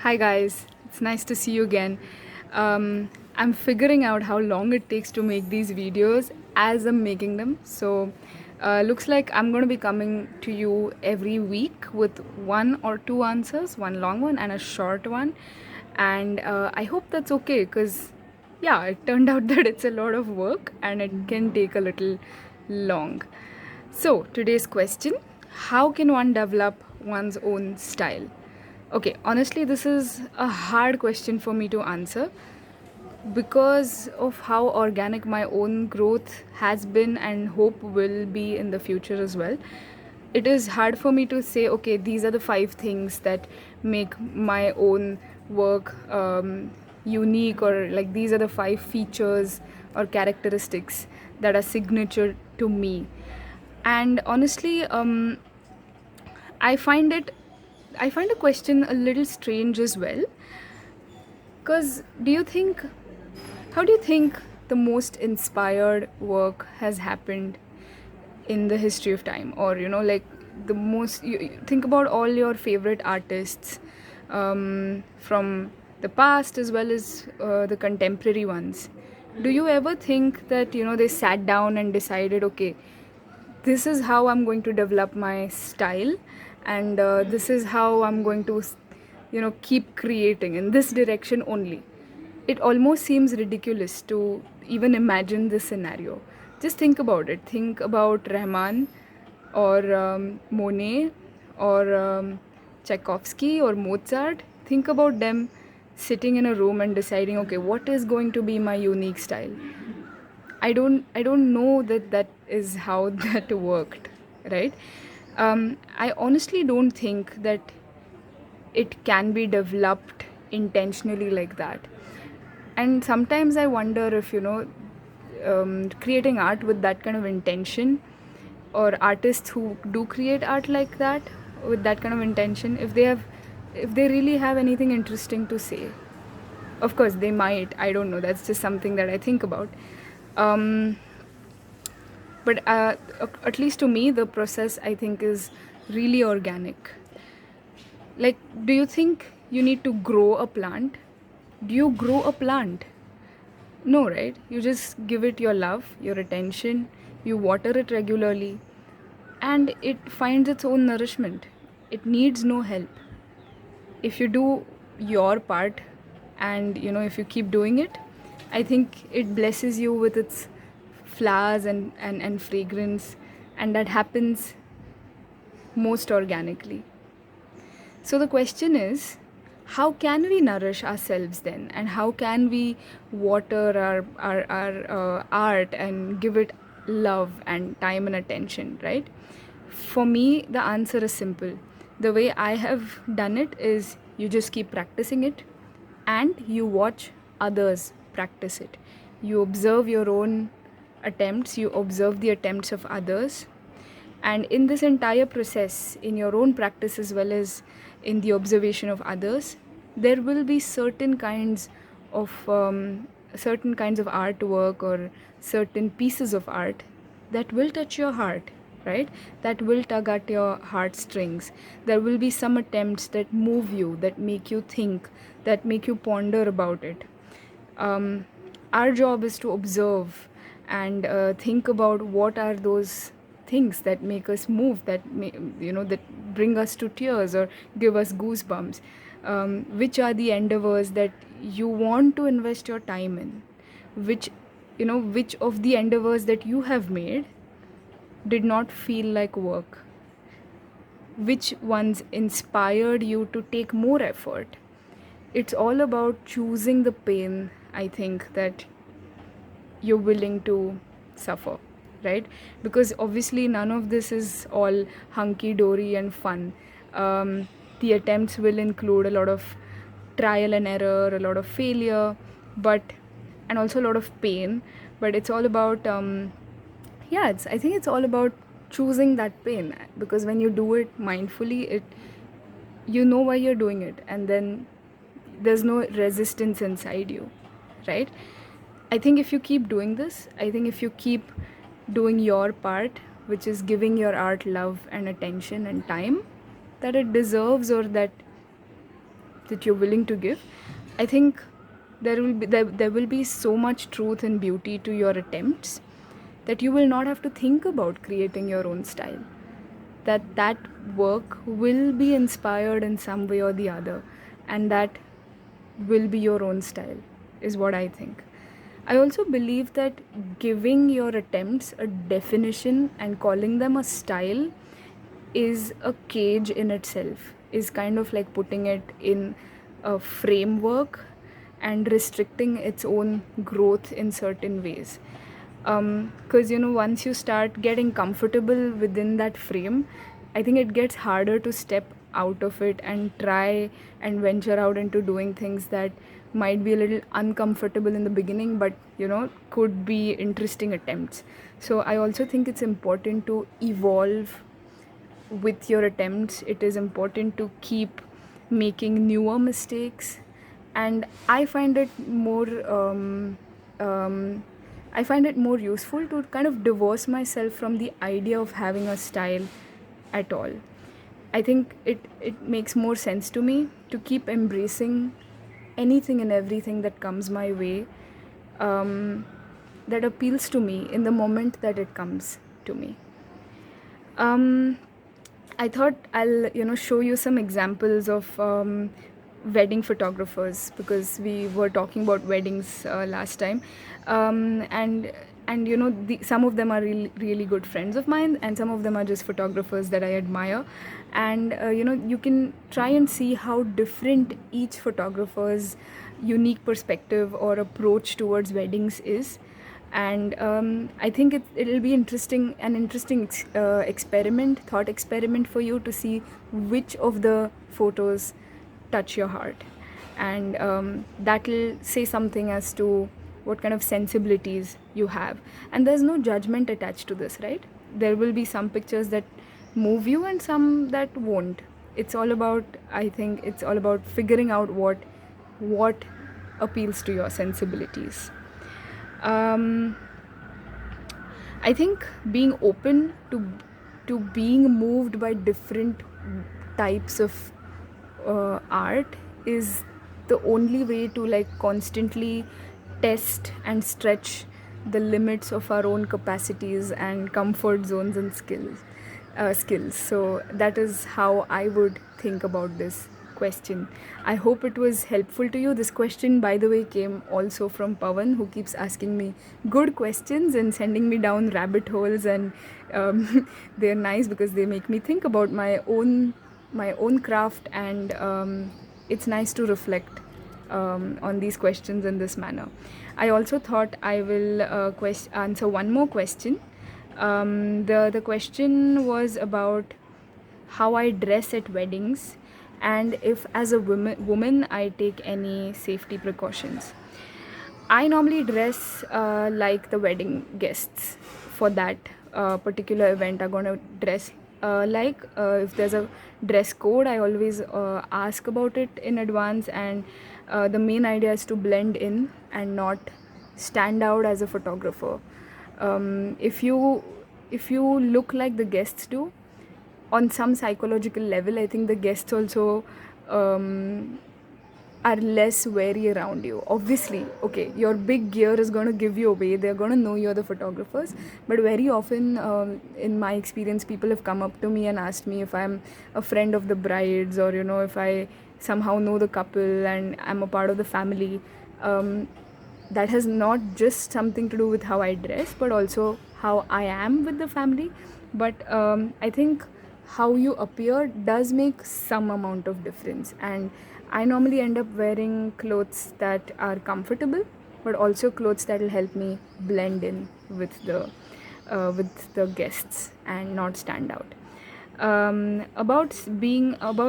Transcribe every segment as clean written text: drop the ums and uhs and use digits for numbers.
Hi guys, it's nice to see you again. I'm figuring out how long it takes to make these videos as I'm making them. So, looks like I'm going to be coming to you every week with one or two answers, one long one and a short one. And I hope that's okay because, yeah, it turned out that it's a lot of work and it can take a little long. So, today's question: how can one develop one's own style? Okay, honestly, this is a hard question for me to answer because of how organic my own growth has been and hope will be in the future as well. It is hard for me to say, okay, these are the five things that make my own work unique, or like these are the five features or characteristics that are signature to me. And honestly, I find it I find the question a little strange as well. Because how do you think the most inspired work has happened in the history of time? Or, like the most, you think about all your favorite artists from the past as well as the contemporary ones. Do you ever think that, they sat down and decided, okay, this is how I'm going to develop my style, and this is how I'm going to, keep creating in this direction only? It almost seems ridiculous to even imagine this scenario. Just think about it. Think about Rahman or Monet or Tchaikovsky or Mozart. Think about them sitting in a room and deciding, okay, what is going to be my unique style? I don't know that that is how that worked, right? I honestly don't think that it can be developed intentionally like that. And sometimes I wonder if, creating art with that kind of intention, or artists who do create art like that with that kind of intention, if they really have anything interesting to say. Of course they might, I don't know, that's just something that I think about. um, but at least to me the process, I think, is really organic. Like, do you think you need to grow a plant? Do you grow a plant? No, right? You just give it your love, your attention, you water it regularly, and it finds its own nourishment. It needs no help. If you do your part, and if you keep doing it, I think it blesses you with its flowers and fragrance, and that happens most organically. So the question is, how can we nourish ourselves then? And how can we water our art and give it love and time and attention, right? For me, the answer is simple. The way I have done it is you just keep practicing it and you watch others practice it. You observe your own attempts, you observe the attempts of others, and in this entire process, in your own practice as well as in the observation of others, there will be certain kinds of artwork or certain pieces of art that will touch your heart, right? That will tug at your heartstrings. There will be some attempts that move you, that make you think, that make you ponder about it. um, our job is to observe and think about what are those things that make us move, that bring us to tears or give us goosebumps. Which are the endeavors that you want to invest your time in? Which of the endeavors that you have made did not feel like work? Which ones inspired you to take more effort? It's all about choosing the pain, I think, that you're willing to suffer, right? Because obviously none of this is all hunky dory and fun. The attempts will include a lot of trial and error, a lot of failure, but and also a lot of pain. But it's all about I think it's all about choosing that pain, because when you do it mindfully, you know why you're doing it, and then there's no resistance inside you, right? I think if you keep doing this, I think if you keep doing your part, which is giving your art love and attention and time that it deserves, or that that you're willing to give. I think there will be so much truth and beauty to your attempts that you will not have to think about creating your own style. That work will be inspired in some way or the other, and that will be your own style, is what I think. I also believe that giving your attempts a definition and calling them a style is a cage in itself, is kind of like putting it in a framework and restricting its own growth in certain ways. Because once you start getting comfortable within that frame, I think it gets harder to step out of it and try and venture out into doing things that might be a little uncomfortable in the beginning, but could be interesting attempts. So I also think it's important to evolve with your attempts. It is important to keep making newer mistakes, and I find it more I find it more useful to kind of divorce myself from the idea of having a style at all. I think it makes more sense to me to keep embracing anything and everything that comes my way, that appeals to me in the moment that it comes to me. I thought I'll show you some examples of wedding photographers, because we were talking about weddings last time, and some of them are really good friends of mine, and some of them are just photographers that I admire, and you can try and see how different each photographer's unique perspective or approach towards weddings is. And I think it'll be an interesting thought experiment for you to see which of the photos touch your heart, and that'll say something as to what kind of sensibilities you have. And there's no judgment attached to this, right? There will be some pictures that move you and some that won't. I think it's all about figuring out what appeals to your sensibilities. I think being open to being moved by different types of art is the only way to constantly test and stretch the limits of our own capacities and comfort zones and skills. So that is how I would think about this question. I hope it was helpful to you. This question, by the way, came also from Pawan, who keeps asking me good questions and sending me down rabbit holes, and they're nice because they make me think about my own craft, and it's nice to reflect on these questions in this manner. I also thought I will answer one more question. The question was about how I dress at weddings, and if as a woman I take any safety precautions. I normally dress like the wedding guests for that particular event are going to dress if there's a dress code, I always ask about it in advance, and the main idea is to blend in and not stand out as a photographer. If you look like the guests do, on some psychological level, I think the guests also are less wary around you. Obviously, okay, your big gear is going to give you away. They're going to know you're the photographers. But very often, in my experience, people have come up to me and asked me if I'm a friend of the brides, or if I somehow know the couple and I'm a part of the family. That has not just something to do with how I dress, but also how I am with the family. But I think how you appear does make some amount of difference, and I normally end up wearing clothes that are comfortable, but also clothes that will help me blend in with the guests and not stand out. About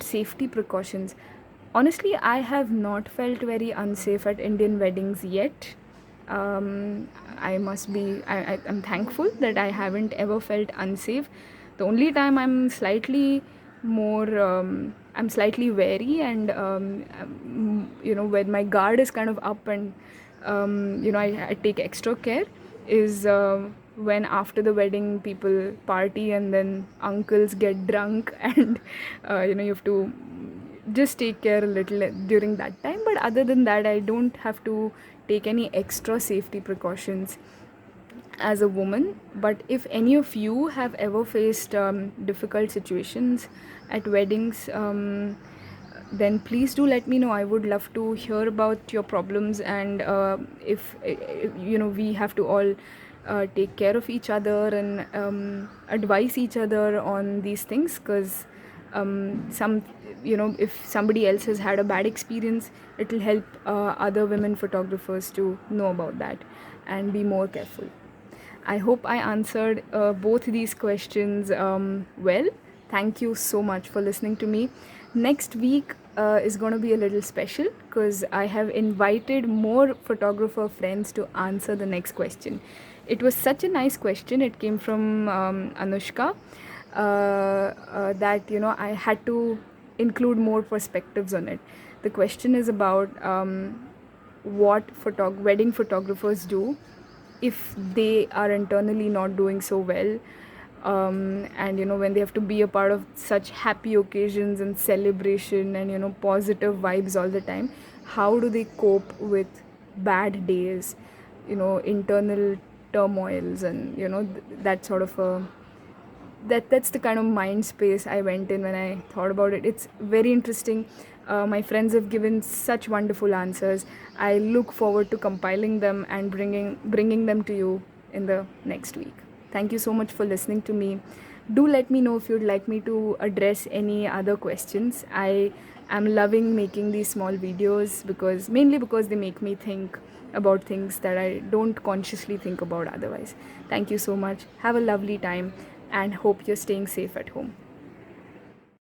safety precautions, honestly, I have not felt very unsafe at Indian weddings yet. I'm thankful that I haven't ever felt unsafe. The only time I'm slightly wary, and when my guard is kind of up, and I take extra care, is when after the wedding people party and then uncles get drunk and you have to just take care a little during that time, but other than that I don't have to take any extra safety precautions as a woman. But if any of you have ever faced difficult situations at weddings, then please do let me know. I would love to hear about your problems, and if you know, we have to all take care of each other and advise each other on these things, because some, you know, if somebody else has had a bad experience, it will help other women photographers to know about that and be more careful. I hope I answered both these questions well. Thank you so much for listening to me. Next week is going to be a little special because I have invited more photographer friends to answer the next question. It was such a nice question. It came from Anushka, that, you know, I had to include more perspectives on it. The question is about what wedding photographers do if they are internally not doing so well, and you know, when they have to be a part of such happy occasions and celebration and, you know, positive vibes all the time, how do they cope with bad days, you know, internal turmoils, and you know, that sort of a, that's the kind of mind space I went in when I thought about it. It's very interesting. My friends have given such wonderful answers. I look forward to compiling them and bringing them to you in the next week. Thank you so much for listening to me. Do let me know if you'd like me to address any other questions. I am loving making these small videos because, mainly because they make me think about things that I don't consciously think about otherwise. Thank you so much. Have a lovely time and hope you're staying safe at home.